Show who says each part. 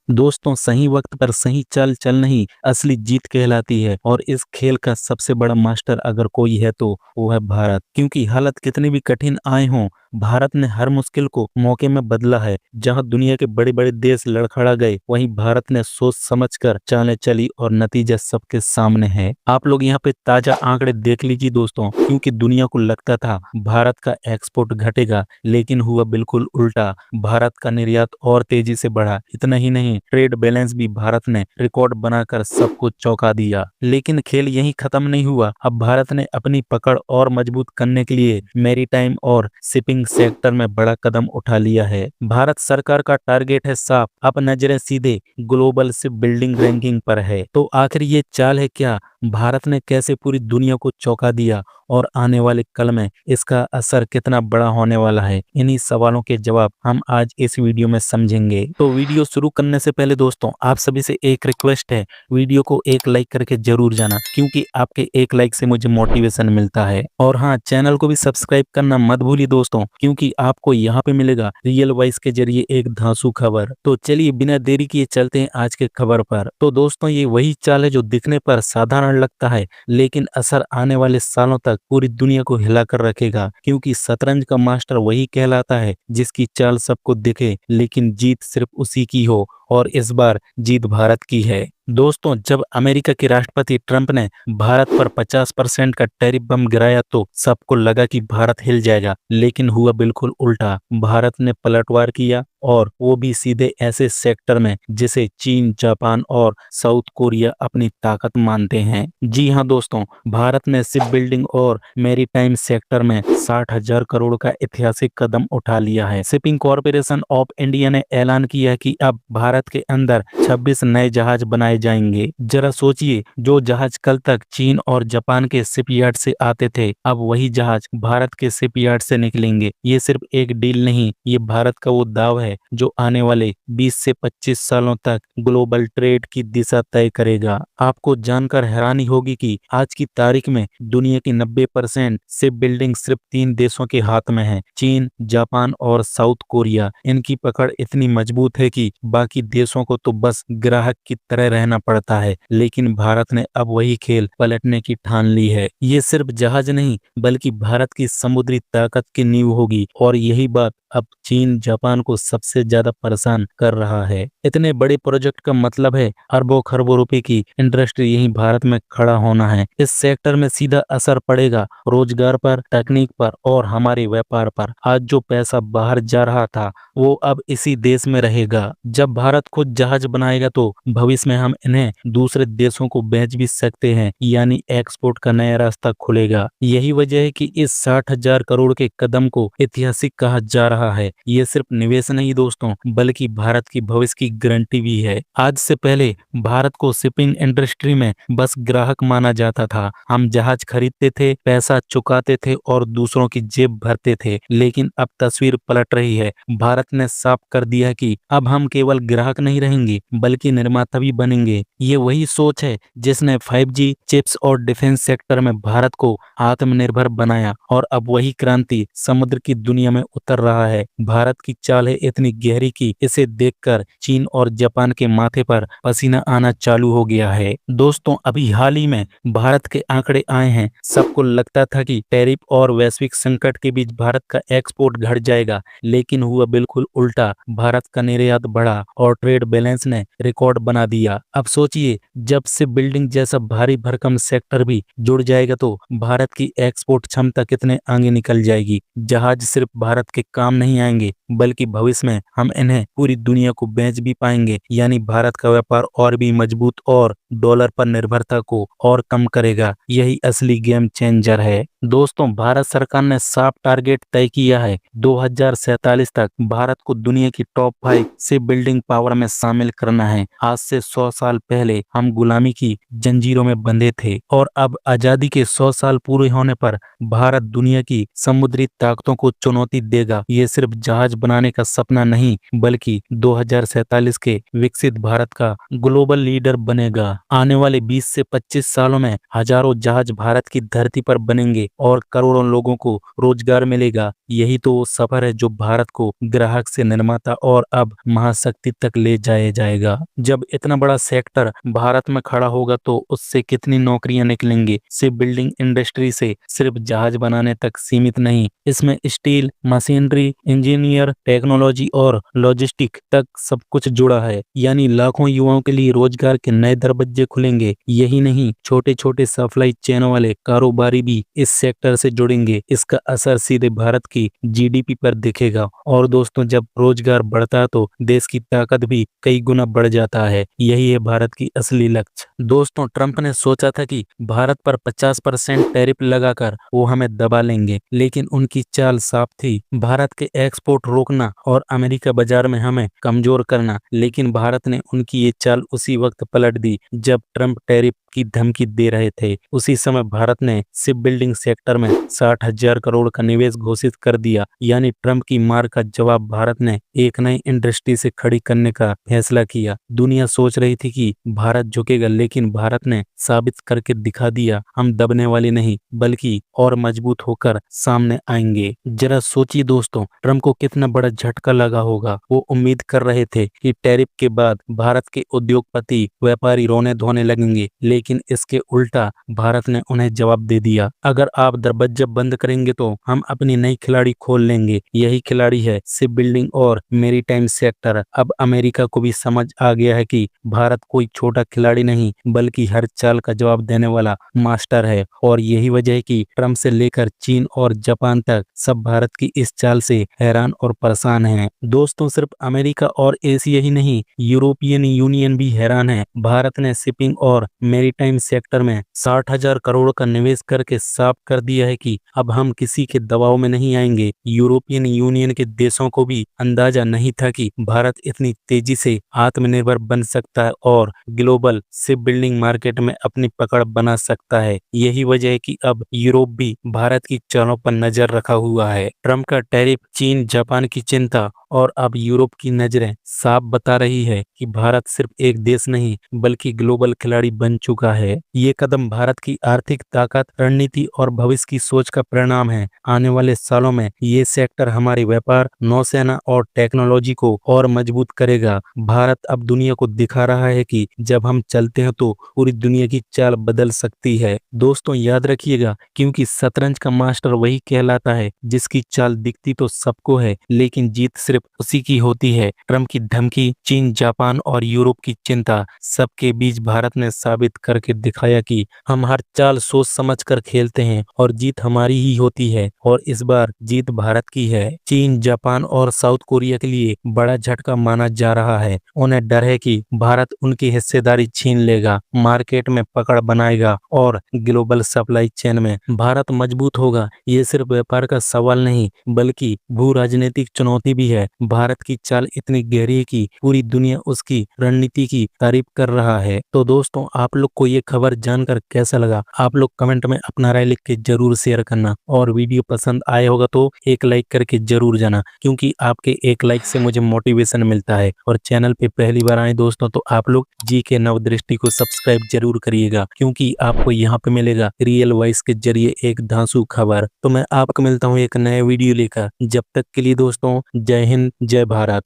Speaker 1: दोस्तों, सही वक्त पर सही चाल चलना ही असली जीत कहलाती है। और इस खेल का सबसे बड़ा मास्टर अगर कोई है तो वो है भारत। क्योंकि हालत कितनी भी कठिन आए हों, भारत ने हर मुश्किल को मौके में बदला है। जहां दुनिया के बड़े बड़े देश लड़खड़ा गए, वहीं भारत ने सोच समझकर चालें चली और नतीजा सबके सामने है। आप लोग यहाँ पे ताजा आंकड़े देख लीजिए दोस्तों। क्योंकि दुनिया को लगता था भारत का एक्सपोर्ट घटेगा, लेकिन हुआ बिल्कुल उल्टा। भारत का निर्यात और तेजी से बढ़ा। इतना ही नहीं, ट्रेड बैलेंस भी भारत ने रिकॉर्ड बनाकर सबको चौंका दिया। लेकिन खेल यहीं खत्म नहीं हुआ। अब भारत ने अपनी पकड़ और मजबूत करने के लिए मैरीटाइम और शिपिंग सेक्टर में बड़ा कदम उठा लिया है। भारत सरकार का टारगेट है साफ, अब नजरें सीधे ग्लोबल शिप बिल्डिंग रैंकिंग पर है। तो आखिर ये चाल है क्या? भारत ने कैसे पूरी दुनिया को चौंका दिया और आने वाले कल में इसका असर कितना बड़ा होने वाला है? इन्हीं सवालों के जवाब हम आज इस वीडियो में समझेंगे। तो वीडियो शुरू करने से पहले दोस्तों, आप सभी से एक रिक्वेस्ट है, वीडियो को एक लाइक करके जरूर जाना, क्योंकि आपके एक लाइक से मुझे मोटिवेशन मिलता है। और हाँ, चैनल को भी सब्सक्राइब करना मत भूलिए दोस्तों, क्योंकि आपको यहाँ पे मिलेगा रियल वॉइस के जरिए एक धांसू खबर। तो चलिए बिना देरी किए चलते हैं आज के खबर पर। तो दोस्तों, ये वही चाल है जो दिखने पर साधारण लगता है, लेकिन असर आने वाले सालों तक पूरी दुनिया को हिला कर रखेगा। क्योंकि शतरंज का मास्टर वही कहलाता है जिसकी चाल सबको दिखे, लेकिन जीत सिर्फ उसी की हो। और इस बार जीत भारत की है। दोस्तों, जब अमेरिका के राष्ट्रपति ट्रंप ने भारत पर 50% का टैरिफ बम गिराया तो सबको लगा कि भारत हिल जाएगा, लेकिन हुआ बिल्कुल उल्टा। भारत ने पलटवार किया, और वो भी सीधे ऐसे सेक्टर में जिसे चीन, जापान और साउथ कोरिया अपनी ताकत मानते हैं। जी हाँ दोस्तों, भारत ने शिप बिल्डिंग और मैरीटाइम सेक्टर में 60,000 करोड़ का ऐतिहासिक कदम उठा लिया है। शिपिंग कॉरपोरेशन ऑफ इंडिया ने ऐलान किया है कि अब भारत के अंदर 26 नए जहाज बनाए जाएंगे। जरा सोचिए, जो जहाज कल तक चीन और जापान के शिपयार्ड से आते थे, अब वही जहाज भारत के शिपयार्ड से निकलेंगे। ये सिर्फ एक डील नहीं, ये भारत का वो दाव है जो आने वाले 20 से 25 सालों तक ग्लोबल ट्रेड की दिशा तय करेगा। आपको जानकर हैरानी होगी कि आज की तारीख में दुनिया की 90% शिप बिल्डिंग सिर्फ 3 देशों के हाथ में है, चीन, जापान और साउथ कोरिया। इनकी पकड़ इतनी मजबूत है कि बाकी देशों को तो बस ग्राहक की तरह रहना पड़ता है। लेकिन भारत ने अब वही खेल पलटने की ठान ली है। ये सिर्फ जहाज नहीं, बल्कि भारत की समुद्री ताकत की नींव होगी। और यही बात अब चीन, जापान को सबसे ज्यादा परेशान कर रहा है। इतने बड़े प्रोजेक्ट का मतलब है अरबों खरबों रुपए की इंडस्ट्री यही भारत में खड़ा होना है। इस सेक्टर में सीधा असर पड़ेगा रोजगार पर, तकनीक पर और हमारे व्यापार पर। आज जो पैसा बाहर जा रहा था, वो अब इसी देश में रहेगा। जब भारत खुद जहाज बनाएगा तो भविष्य में हम इन्हें दूसरे देशों को बेच भी सकते हैं, यानी एक्सपोर्ट का नया रास्ता खुलेगा। यही वजह है कि इस 60,000 करोड़ के कदम को ऐतिहासिक कहा जा रहा है। ये सिर्फ निवेश नहीं दोस्तों, बल्कि भारत की भविष्य की गारंटी भी है। आज से पहले भारत को शिपिंग इंडस्ट्री में बस ग्राहक माना जाता था। हम जहाज खरीदते थे, पैसा चुकाते थे और दूसरों की जेब भरते थे। लेकिन अब तस्वीर पलट रही है। भारत ने साफ कर दिया कि अब हम केवल ग्राहक नहीं रहेंगे, बल्कि निर्माता भी बनेंगे। ये वही सोच है जिसने 5G चिप्स और डिफेंस सेक्टर में भारत को आत्मनिर्भर बनाया। और अब वही क्रांति समुद्र की दुनिया में उतर रहा है। भारत की चाल है इतनी गहरी कि इसे देखकर चीन और जापान के माथे पर पसीना आना चालू हो गया है। दोस्तों, अभी हाल ही में भारत के आंकड़े आए हैं। सबको लगता था कि टैरिफ और वैश्विक संकट के बीच भारत का एक्सपोर्ट घट जाएगा, लेकिन हुआ बिल्कुल उल्टा। भारत का निर्यात बढ़ा और ट्रेड बैलेंस ने रिकॉर्ड बना दिया। अब सोचिए, जब से बिल्डिंग जैसा भारी भरकम सेक्टर भी जुड़ जाएगा तो भारत की एक्सपोर्ट क्षमता कितने आगे निकल जाएगी। जहाज सिर्फ भारत के काम नहीं आएंगे, बल्कि भविष्य में हम इन्हें पूरी दुनिया को बेच भी पाएंगे। यानी भारत का व्यापार और भी मजबूत और डॉलर पर निर्भरता को और कम करेगा। यही असली गेम चेंजर है। दोस्तों, भारत सरकार ने साफ टारगेट तय किया है। 2047 तक भारत को दुनिया की टॉप 5 शिप बिल्डिंग पावर में शामिल करना है। आज से 100 साल पहले हम गुलामी की जंजीरों में बंधे थे, और अब आजादी के 100 साल पूरे होने पर भारत दुनिया की समुद्री ताकतों को चुनौती देगा। ये ये सिर्फ जहाज बनाने का सपना नहीं बल्कि 2047 के विकसित भारत का ग्लोबल लीडर बनेगा। आने वाले 20 से 25 सालों में हजारों जहाज भारत की धरती पर बनेंगे और करोड़ों लोगों को रोजगार मिलेगा। यही तो वो सफर है जो भारत को ग्राहक से निर्माता और अब महाशक्ति तक ले जाया जाएगा। जब इतना बड़ा सेक्टर भारत में खड़ा होगा तो उससे कितनी नौकरियां निकलेंगी। शिप बिल्डिंग इंडस्ट्री से सिर्फ जहाज बनाने तक सीमित नहीं, इसमें स्टील, मशीनरी, इंजीनियर, टेक्नोलॉजी और लॉजिस्टिक तक सब कुछ जुड़ा है। यानी लाखों युवाओं के लिए रोजगार के नए दरवाजे खुलेंगे। यही नहीं, छोटे छोटे सप्लाई चेन वाले कारोबारी भी इस सेक्टर से जुड़ेंगे। इसका असर सीधे भारत की जीडीपी पर दिखेगा। और दोस्तों, जब रोजगार बढ़ता है तो देश की ताकत भी कई गुना बढ़ जाता है। यही है भारत की असली लक्ष्य। दोस्तों, ट्रंप ने सोचा था कि भारत पर 50% टैरिफ लगाकर वो हमें दबा लेंगे, लेकिन उनकी चाल साफ थी, भारत के एक्सपोर्ट रोकना और अमेरिका बाजार में हमें कमजोर करना। लेकिन भारत ने उनकी ये चाल उसी वक्त पलट दी जब ट्रंप टैरिफ की धमकी दे रहे थे। उसी समय भारत ने शिप बिल्डिंग सेक्टर में 60,000 करोड़ का निवेश घोषित कर दिया। यानी ट्रंप की मार का जवाब भारत ने एक नई इंडस्ट्री से खड़ी करने का फैसला किया। दुनिया सोच रही थी कि भारत झुकेगा, लेकिन भारत ने साबित करके दिखा दिया, हम दबने वाले नहीं बल्कि और मजबूत होकर सामने आएंगे। जरा सोचिए दोस्तों, ट्रंप को कितना बड़ा झटका लगा होगा। वो उम्मीद कर रहे थे कि टैरिफ के बाद भारत के उद्योगपति, व्यापारी रोने धोने लगेंगे, लेकिन इसके उल्टा भारत ने उन्हें जवाब दे दिया, अगर आप दरवाजा बंद करेंगे तो हम अपनी नई खिलाड़ी खोल लेंगे। यही खिलाड़ी है शिप बिल्डिंग और मैरीटाइम सेक्टर। अब अमेरिका को भी समझ आ गया है कि भारत कोई छोटा खिलाड़ी नहीं बल्कि हर चाल का जवाब देने वाला मास्टर है। और यही वजह है कि ट्रंप से लेकर चीन और जापान तक सब भारत की इस चाल से हैरान और परेशान हैं। दोस्तों, सिर्फ अमेरिका और एशिया ही नहीं, यूरोपियन यूनियन भी हैरान है। भारत ने शिपिंग और मैरीटाइम सेक्टर में 60,000 करोड़ का निवेश करके साफ कर दिया है कि अब हम किसी के दबाव में नहीं आएंगे। यूरोपियन यूनियन के देशों को भी अंदाजा नहीं था कि भारत इतनी तेजी से आत्मनिर्भर बन सकता है और ग्लोबल शिप बिल्डिंग मार्केट में अपनी पकड़ बना सकता है। यही वजह है कि अब यूरोप भी भारत की चालों पर नजर रखा हुआ है। ट्रंप का टैरिफ, चीन जापान की चिंता और अब यूरोप की नजरें साफ बता रही है कि भारत सिर्फ एक देश नहीं बल्कि ग्लोबल खिलाड़ी बन चुका है। ये कदम भारत की आर्थिक ताकत, रणनीति और भविष्य की सोच का परिणाम है। आने वाले सालों में ये सेक्टर हमारे व्यापार, नौसेना और टेक्नोलॉजी को और मजबूत करेगा। भारत अब दुनिया को दिखा रहा है कि जब हम चलते हैं तो पूरी दुनिया की चाल बदल सकती है। दोस्तों, याद रखिएगा, क्योंकि शतरंज का मास्टर वही कहलाता है जिसकी चाल दिखती तो सबको है लेकिन जीत सिर्फ उसी की होती है। ट्रंप की धमकी, चीन, जापान और यूरोप की चिंता, सबके बीच भारत ने साबित करके दिखाया कि हम हर चाल सोच समझ कर खेलते हैं और जीत हमारी ही होती है। और इस बार जीत भारत की है। चीन, जापान और साउथ कोरिया के लिए बड़ा झटका माना जा रहा है। उन्हें डर है कि भारत उनकी हिस्सेदारी छीन लेगा, मार्केट में पकड़ बनाएगा और ग्लोबल सप्लाई चेन में भारत मजबूत होगा। ये सिर्फ व्यापार का सवाल नहीं बल्कि भू राजनीतिक चुनौती भी है। भारत की चाल इतनी गहरी है कि पूरी दुनिया उसकी रणनीति की तारीफ कर रहा है। तो दोस्तों, आप लोग को ये खबर जानकर कैसा लगा? आप लोग कमेंट में अपना राय लिख के जरूर शेयर करना और वीडियो पसंद आया होगा तो एक लाइक करके जरूर जाना, क्योंकि आपके एक लाइक से मुझे मोटिवेशन मिलता है। और चैनल पे पहली बार आए दोस्तों तो आप लोग जी के नवदृष्टि को सब्सक्राइब जरूर करिएगा, क्योंकि आपको यहाँ पे मिलेगा रियल वॉइस के जरिए एक धांसू खबर। तो मैं आपको मिलता हूँ एक नए वीडियो लेकर। जब तक के लिए दोस्तों, जय हिंद, जय भारत।